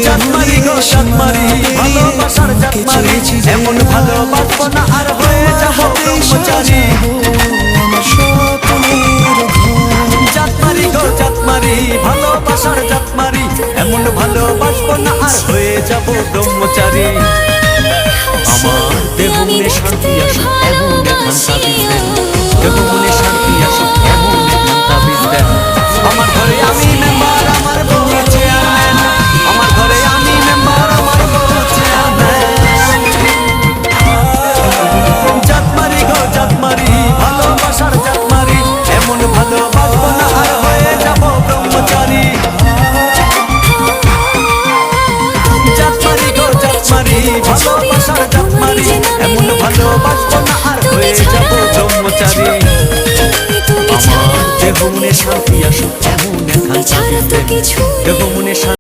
জাতমারি গো জাতমারি, ভালোবাসার জাতমারি, এমন ভালোবাসবো না আর হয়ে যাবো ব্রহ্মচারী। জাতমারি গো জাতমারি, ভালোবাসার জাতমারি, এমন ভালোবাসবো না আর হয়ে যাবো ব্রহ্মচারী। আমার দেহ মনে শান্তি আসুক এমন এখান তাবিজ দেন, দেহ মনে শান্তি আসুক এমন এখান তাবিজ দেন। আমার ঘরে আমি মেম্বার, আমার বউ চেয়ারম্যান, আমার ঘরে আমি মেম্বার, আমার বউ চেয়ারম্যান। জাতমারি গো জাতমারি, ভালোবাসার জাতমারি, এমন ভালোবাসবো না আর হয়ে যাবো ব্রহ্মচারী। জাতমারি গো জাতমারি, ভালোবাসার জাতমারি, এমন ভালোবাসবো না আর হয়ে যাবো ব্রহ্মচারী। আমার দেহ মনে শান্তি আসুক এমন এখান তাবিজ দেন, দেহ মনে